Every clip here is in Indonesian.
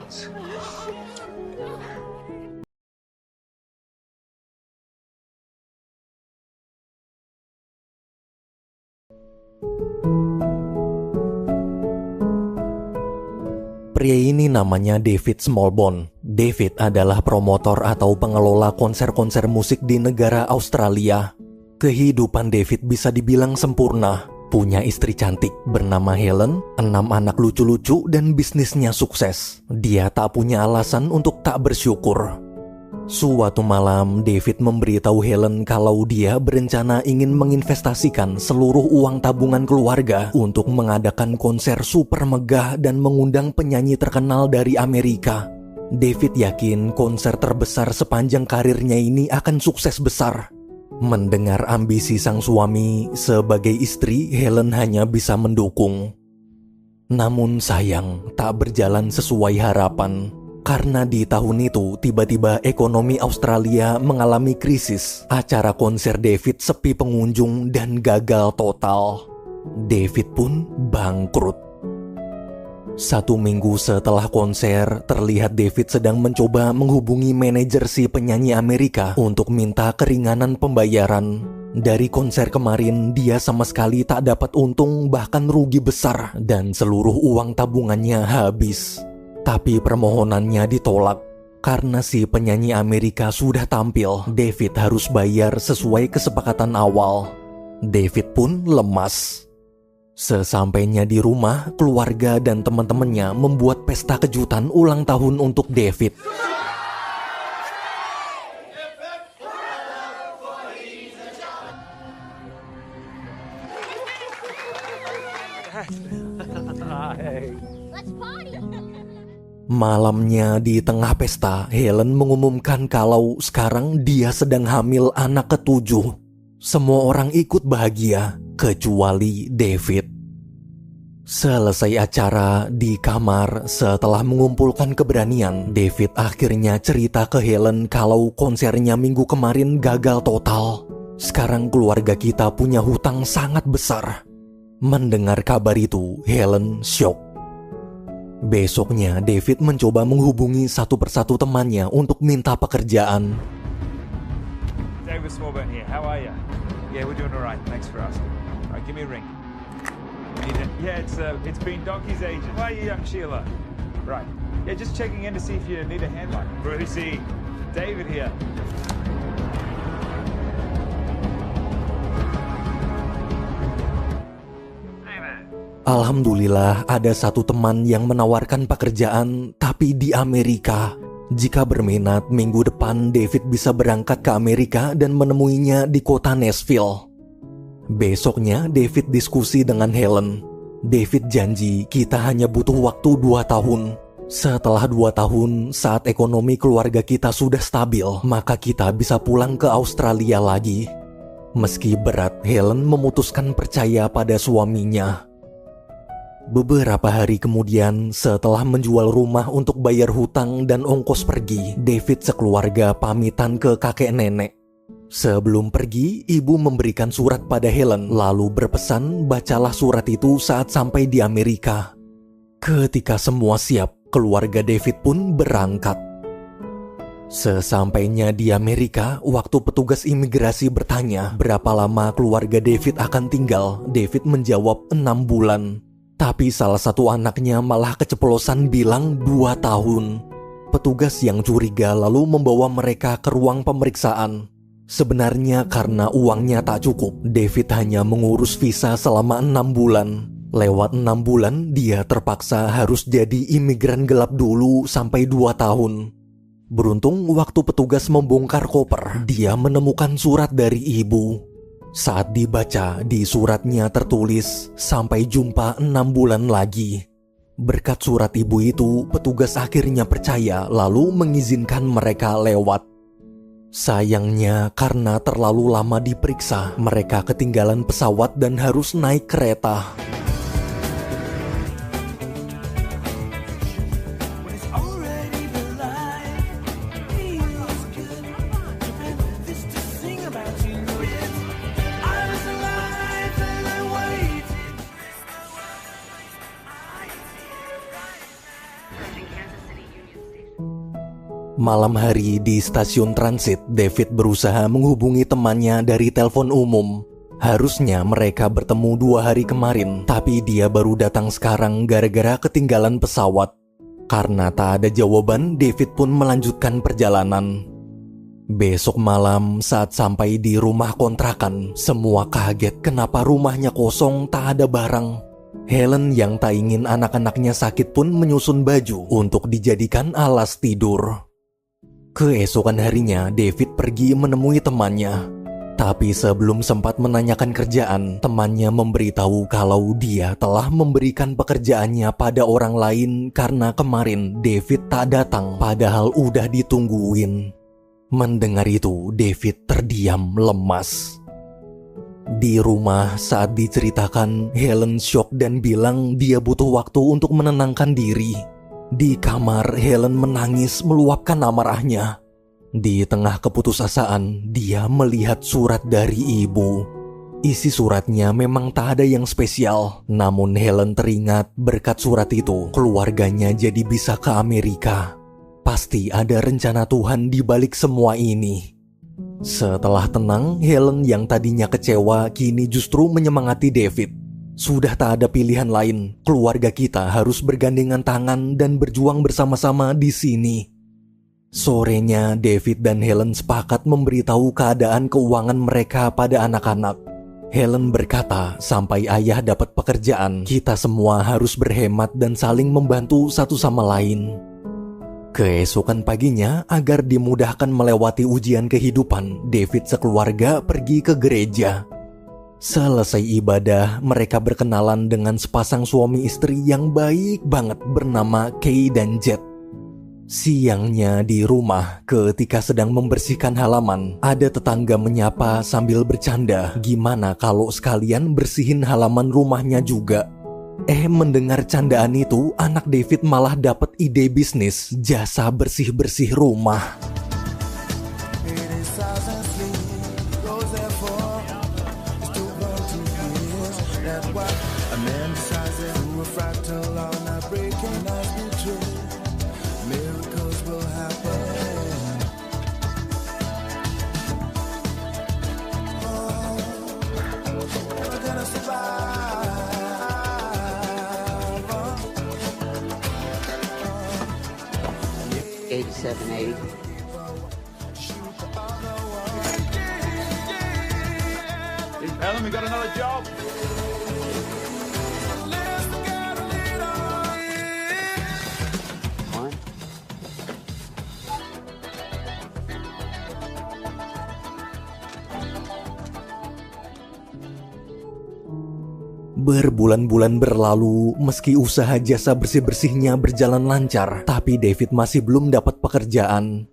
Jones. Pria ini namanya David Smallbone. David adalah promotor atau pengelola konser-konser musik di negara Australia. Kehidupan David bisa dibilang sempurna. Punya istri cantik bernama Helen, 6 anak lucu-lucu, dan bisnisnya sukses. Dia tak punya alasan untuk tak bersyukur. Suatu malam, David memberitahu Helen kalau dia berencana ingin menginvestasikan seluruh uang tabungan keluarga untuk mengadakan konser super megah dan mengundang penyanyi terkenal dari Amerika. David yakin konser terbesar sepanjang karirnya ini akan sukses besar. Mendengar ambisi sang suami, sebagai istri, Helen hanya bisa mendukung. Namun sayang, tak berjalan sesuai harapan. Karena di tahun itu tiba-tiba ekonomi Australia mengalami krisis. Acara konser David sepi pengunjung dan gagal total. David pun bangkrut. 1 minggu setelah konser, terlihat David sedang mencoba menghubungi manajer si penyanyi Amerika untuk minta keringanan pembayaran. Dari konser kemarin, dia sama sekali tak dapat untung, bahkan rugi besar, dan seluruh uang tabungannya habis. Tapi permohonannya ditolak. Karena si penyanyi Amerika sudah tampil, David harus bayar sesuai kesepakatan awal. David pun lemas. Sesampainya di rumah, keluarga dan teman-temannya membuat pesta kejutan ulang tahun untuk David. Malamnya di tengah pesta, Helen mengumumkan kalau sekarang dia sedang hamil anak ke-7. Semua orang ikut bahagia, kecuali David. Selesai acara di kamar, setelah mengumpulkan keberanian, David akhirnya cerita ke Helen kalau konsernya minggu kemarin gagal total. Sekarang keluarga kita punya hutang sangat besar. Mendengar kabar itu, Helen syok. Besoknya, David mencoba menghubungi satu persatu temannya untuk minta pekerjaan. David Smallbone here. How are you? Yeah, we're doing all right. Thanks for asking. All right, give me a ring. Yeah, it's been Donkey's agent. Why are you, young Sheila? Right. Yeah, just checking in to see if you need a hand. Brucey, David here. Alhamdulillah ada satu teman yang menawarkan pekerjaan, tapi di Amerika. Jika berminat, minggu depan David bisa berangkat ke Amerika dan menemuinya di kota Nashville. Besoknya David diskusi dengan Helen. David janji kita hanya butuh waktu 2 tahun. Setelah 2 tahun, saat ekonomi keluarga kita sudah stabil, maka kita bisa pulang ke Australia lagi. Meski berat, Helen memutuskan percaya pada suaminya. Beberapa hari kemudian, setelah menjual rumah untuk bayar hutang dan ongkos pergi, David sekeluarga pamitan ke kakek nenek. Sebelum pergi, ibu memberikan surat pada Helen, lalu berpesan bacalah surat itu saat sampai di Amerika. Ketika semua siap, keluarga David pun berangkat. Sesampainya di Amerika, waktu petugas imigrasi bertanya berapa lama keluarga David akan tinggal, David menjawab 6 bulan. Tapi salah satu anaknya malah keceplosan bilang 2 tahun. Petugas yang curiga lalu membawa mereka ke ruang pemeriksaan. Sebenarnya karena uangnya tak cukup, David hanya mengurus visa selama 6 bulan. Lewat 6 bulan, dia terpaksa harus jadi imigran gelap dulu sampai 2 tahun. Beruntung waktu petugas membongkar koper, dia menemukan surat dari ibu. Saat dibaca, di suratnya tertulis, sampai jumpa 6 bulan lagi. Berkat surat ibu itu, petugas akhirnya percaya lalu mengizinkan mereka lewat. Sayangnya, karena terlalu lama diperiksa, mereka ketinggalan pesawat dan harus naik kereta. Malam hari di stasiun transit, David berusaha menghubungi temannya dari telepon umum. Harusnya mereka bertemu 2 hari kemarin, tapi dia baru datang sekarang gara-gara ketinggalan pesawat. Karena tak ada jawaban, David pun melanjutkan perjalanan. Besok malam saat sampai di rumah kontrakan, semua kaget kenapa rumahnya kosong, tak ada barang. Helen yang tak ingin anak-anaknya sakit pun menyusun baju untuk dijadikan alas tidur. Keesokan harinya, David pergi menemui temannya. Tapi sebelum sempat menanyakan kerjaan, temannya memberitahu kalau dia telah memberikan pekerjaannya pada orang lain karena kemarin David tak datang padahal udah ditungguin. Mendengar itu, David terdiam lemas. Di rumah saat diceritakan, Helen syok dan bilang dia butuh waktu untuk menenangkan diri. Di kamar, Helen menangis meluapkan amarahnya. Di tengah keputusasaan, dia melihat surat dari ibu. Isi suratnya memang tak ada yang spesial, namun Helen teringat berkat surat itu, keluarganya jadi bisa ke Amerika. Pasti ada rencana Tuhan di balik semua ini. Setelah tenang, Helen yang tadinya kecewa kini justru menyemangati David. Sudah tak ada pilihan lain, keluarga kita harus bergandengan tangan dan berjuang bersama-sama di sini. Sorenya, David dan Helen sepakat memberitahu keadaan keuangan mereka pada anak-anak. Helen berkata, sampai ayah dapat pekerjaan, kita semua harus berhemat dan saling membantu satu sama lain. Keesokan paginya, agar dimudahkan melewati ujian kehidupan, David sekeluarga pergi ke gereja. Selesai ibadah, mereka berkenalan dengan sepasang suami istri yang baik banget bernama Kay dan Jet. Siangnya di rumah, ketika sedang membersihkan halaman, ada tetangga menyapa sambil bercanda, gimana kalau sekalian bersihin halaman rumahnya juga. Mendengar candaan itu, anak David malah dapat ide bisnis jasa bersih-bersih rumah. $87.80. Hey, Helen, we got another job. One. Berbulan-bulan berlalu, meski usaha jasa bersih-bersihnya berjalan lancar, tapi David masih belum dapat pekerjaan.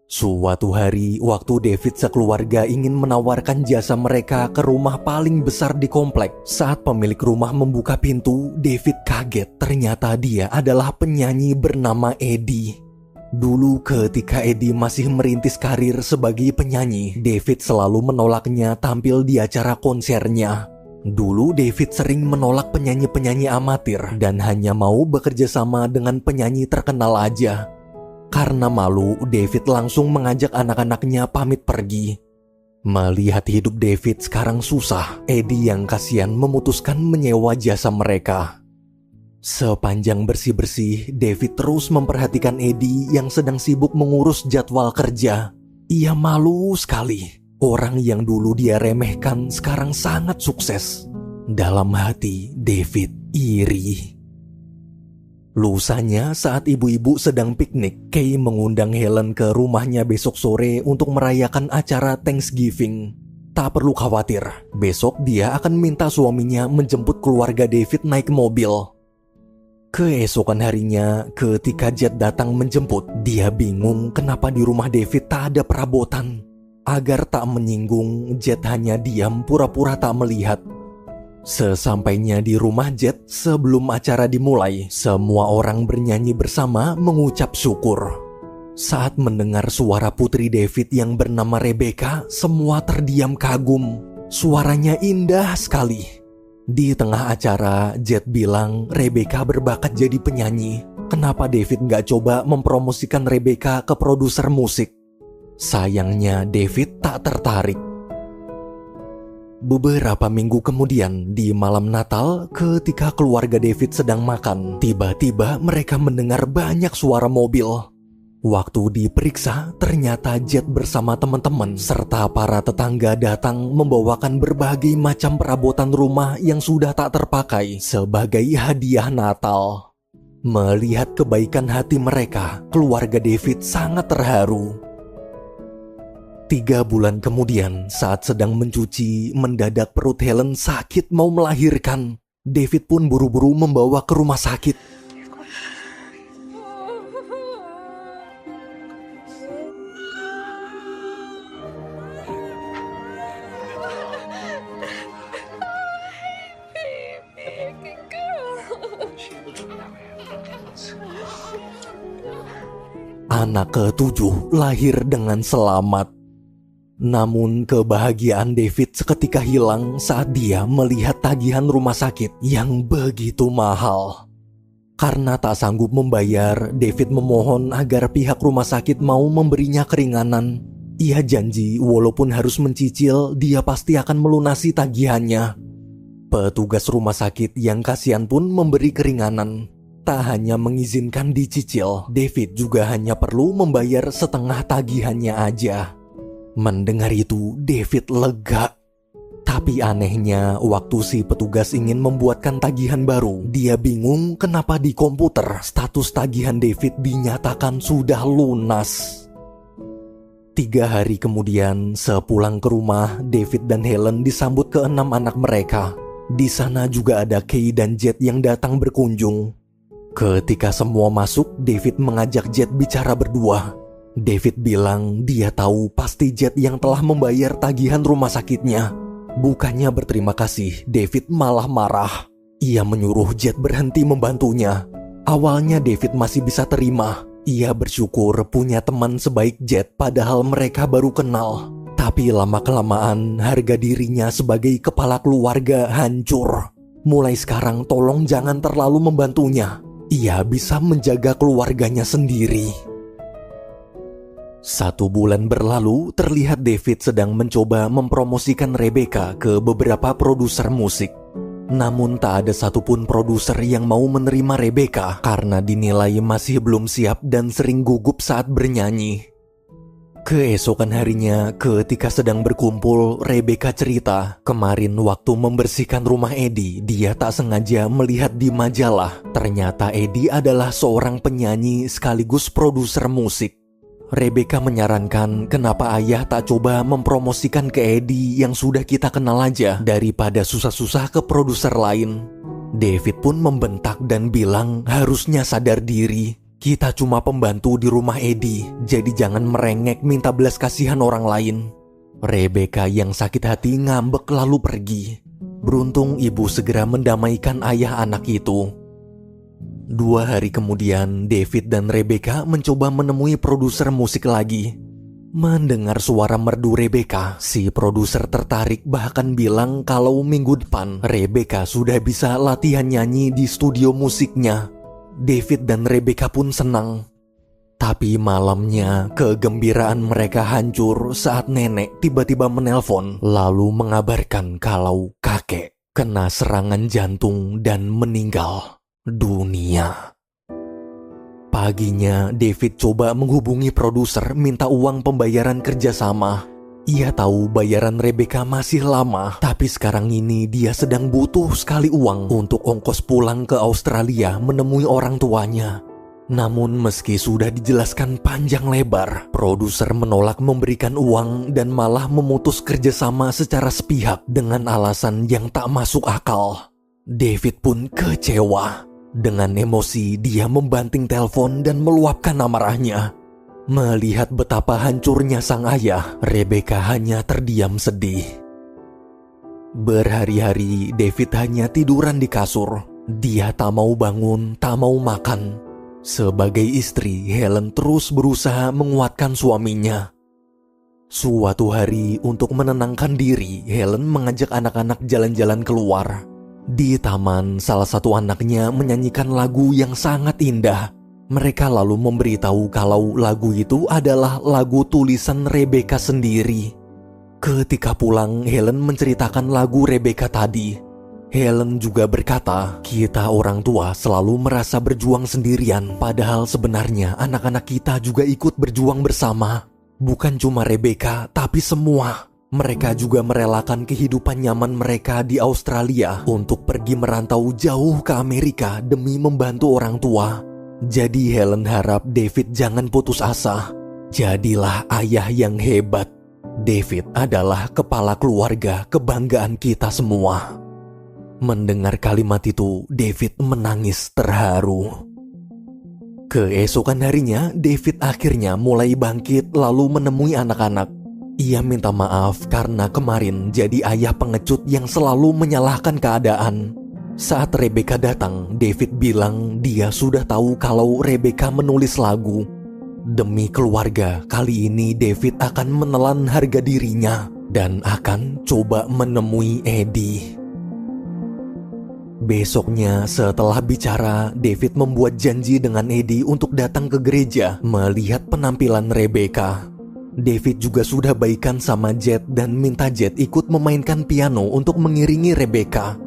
Suatu hari, waktu David sekeluarga ingin menawarkan jasa mereka ke rumah paling besar di komplek, saat pemilik rumah membuka pintu, David kaget. Ternyata dia adalah penyanyi bernama Eddie. Dulu ketika Eddie masih merintis karir sebagai penyanyi, David selalu menolaknya tampil di acara konsernya. Dulu David sering menolak penyanyi-penyanyi amatir dan hanya mau bekerja sama dengan penyanyi terkenal aja. Karena malu, David langsung mengajak anak-anaknya pamit pergi. Melihat hidup David sekarang susah, Eddie yang kasihan memutuskan menyewa jasa mereka. Sepanjang bersih-bersih, David terus memperhatikan Eddie yang sedang sibuk mengurus jadwal kerja. Ia malu sekali. Orang yang dulu dia remehkan sekarang sangat sukses. Dalam hati, David iri. Lusanya saat ibu-ibu sedang piknik, Kay mengundang Helen ke rumahnya besok sore untuk merayakan acara Thanksgiving. Tak perlu khawatir, besok dia akan minta suaminya menjemput keluarga David naik mobil. Keesokan harinya, ketika Jet datang menjemput, dia bingung kenapa di rumah David tak ada perabotan. Agar tak menyinggung, Jet hanya diam pura-pura tak melihat. Sesampainya di rumah Jet, sebelum acara dimulai, semua orang bernyanyi bersama mengucap syukur. Saat mendengar suara putri David yang bernama Rebecca, semua terdiam kagum. Suaranya indah sekali. Di tengah acara, Jet bilang Rebecca berbakat jadi penyanyi. Kenapa David nggak coba mempromosikan Rebecca ke produser musik? Sayangnya David tak tertarik. Beberapa minggu kemudian, di malam Natal, ketika keluarga David sedang makan, tiba-tiba mereka mendengar banyak suara mobil. Waktu diperiksa, ternyata Jet bersama teman-teman serta para tetangga datang membawakan berbagai macam perabotan rumah yang sudah tak terpakai sebagai hadiah Natal. Melihat kebaikan hati mereka, keluarga David sangat terharu. 3 bulan kemudian, saat sedang mencuci, mendadak perut Helen sakit mau melahirkan. David pun buru-buru membawa ke rumah sakit. Anak ke-7 lahir dengan selamat. Namun kebahagiaan David seketika hilang saat dia melihat tagihan rumah sakit yang begitu mahal. Karena tak sanggup membayar, David memohon agar pihak rumah sakit mau memberinya keringanan. Ia janji walaupun harus mencicil, dia pasti akan melunasi tagihannya. Petugas rumah sakit yang kasihan pun memberi keringanan. Tak hanya mengizinkan dicicil, David juga hanya perlu membayar setengah tagihannya aja. Mendengar itu, David lega. Tapi anehnya, waktu si petugas ingin membuatkan tagihan baru, dia bingung kenapa di komputer status tagihan David dinyatakan sudah lunas. 3 hari kemudian, sepulang ke rumah, David dan Helen disambut ke-6 anak mereka. Di sana juga ada Kay dan Jet yang datang berkunjung. Ketika semua masuk, David mengajak Jet bicara berdua. David bilang dia tahu pasti Jet yang telah membayar tagihan rumah sakitnya. Bukannya berterima kasih, David malah marah. Ia menyuruh Jet berhenti membantunya. Awalnya David masih bisa terima. Ia bersyukur punya teman sebaik Jet padahal mereka baru kenal. Tapi lama-kelamaan harga dirinya sebagai kepala keluarga hancur. Mulai sekarang tolong jangan terlalu membantunya. Ia bisa menjaga keluarganya sendiri. 1 bulan berlalu, terlihat David sedang mencoba mempromosikan Rebecca ke beberapa produser musik. Namun tak ada satupun produser yang mau menerima Rebecca karena dinilai masih belum siap dan sering gugup saat bernyanyi. Keesokan harinya, ketika sedang berkumpul, Rebecca cerita, kemarin waktu membersihkan rumah Eddie, dia tak sengaja melihat di majalah. Ternyata Eddie adalah seorang penyanyi sekaligus produser musik. Rebecca menyarankan kenapa ayah tak coba mempromosikan ke Eddie yang sudah kita kenal aja daripada susah-susah ke produser lain. David pun membentak dan bilang harusnya sadar diri. Kita cuma pembantu di rumah Eddie, jadi jangan merengek minta belas kasihan orang lain. Rebecca yang sakit hati ngambek lalu pergi. Beruntung ibu segera mendamaikan ayah anak itu. 2 hari kemudian, David dan Rebecca mencoba menemui produser musik lagi. Mendengar suara merdu Rebecca, si produser tertarik bahkan bilang kalau minggu depan Rebecca sudah bisa latihan nyanyi di studio musiknya. David dan Rebecca pun senang. Tapi malamnya, kegembiraan mereka hancur saat nenek tiba-tiba menelpon lalu mengabarkan kalau kakek kena serangan jantung dan meninggal dunia. Paginya, David coba menghubungi produser minta uang pembayaran kerjasama. Ia tahu bayaran Rebecca masih lama, tapi sekarang ini dia sedang butuh sekali uang untuk ongkos pulang ke Australia menemui orang tuanya. Namun meski sudah dijelaskan panjang lebar, produser menolak memberikan uang dan malah memutus kerjasama secara sepihak dengan alasan yang tak masuk akal. David pun kecewa. Dengan emosi, dia membanting telepon dan meluapkan amarahnya. Melihat betapa hancurnya sang ayah, Rebecca hanya terdiam sedih. Berhari-hari, David hanya tiduran di kasur. Dia tak mau bangun, tak mau makan. Sebagai istri, Helen terus berusaha menguatkan suaminya. Suatu hari, untuk menenangkan diri, Helen mengajak anak-anak jalan-jalan keluar. Di taman, salah satu anaknya menyanyikan lagu yang sangat indah. Mereka lalu memberitahu kalau lagu itu adalah lagu tulisan Rebecca sendiri. Ketika pulang, Helen menceritakan lagu Rebecca tadi. Helen juga berkata, kita orang tua selalu merasa berjuang sendirian, padahal sebenarnya anak-anak kita juga ikut berjuang bersama. Bukan cuma Rebecca, tapi semua. Mereka juga merelakan kehidupan nyaman mereka di Australia untuk pergi merantau jauh ke Amerika demi membantu orang tua. Jadi Helen harap David jangan putus asa. Jadilah ayah yang hebat. David adalah kepala keluarga kebanggaan kita semua. Mendengar kalimat itu, David menangis terharu. Keesokan harinya, David akhirnya mulai bangkit lalu menemui anak-anak. Ia minta maaf karena kemarin jadi ayah pengecut yang selalu menyalahkan keadaan. Saat Rebecca datang, David bilang dia sudah tahu kalau Rebecca menulis lagu. Demi keluarga, kali ini David akan menelan harga dirinya dan akan coba menemui Eddie. Besoknya setelah bicara, David membuat janji dengan Eddie untuk datang ke gereja melihat penampilan Rebecca. David juga sudah baikan sama Jet dan minta Jet ikut memainkan piano untuk mengiringi Rebecca.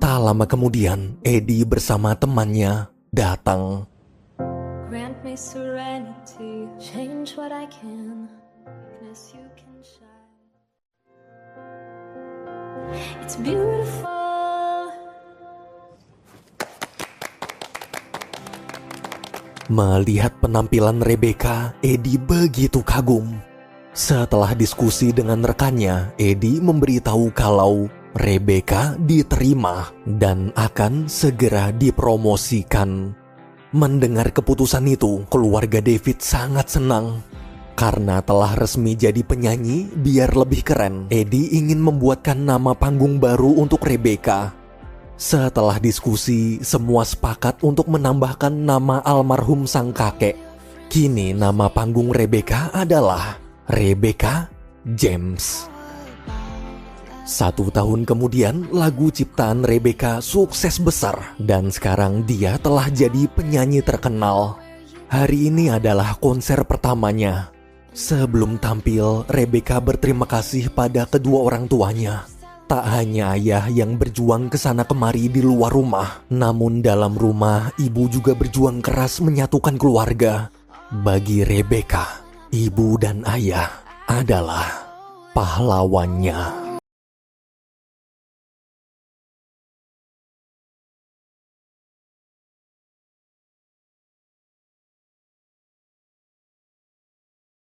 Tak lama kemudian, Eddie bersama temannya datang. Grant me serenity, change what I can, darkness you can shine. It's beautiful. Melihat penampilan Rebecca, Eddie begitu kagum. Setelah diskusi dengan rekannya, Eddie memberitahu kalau Rebecca diterima dan akan segera dipromosikan. Mendengar keputusan itu, keluarga David sangat senang. Karena telah resmi jadi penyanyi, biar lebih keren, Eddie ingin membuatkan nama panggung baru untuk Rebecca. Setelah diskusi, semua sepakat untuk menambahkan nama almarhum sang kakek. Kini nama panggung Rebecca adalah Rebecca James. 1 tahun kemudian, lagu ciptaan Rebecca sukses besar dan sekarang dia telah jadi penyanyi terkenal. Hari ini adalah konser pertamanya. Sebelum tampil, Rebecca berterima kasih pada kedua orang tuanya. Tak hanya ayah yang berjuang kesana kemari di luar rumah, namun dalam rumah ibu juga berjuang keras menyatukan keluarga. Bagi Rebecca, ibu dan ayah adalah pahlawannya.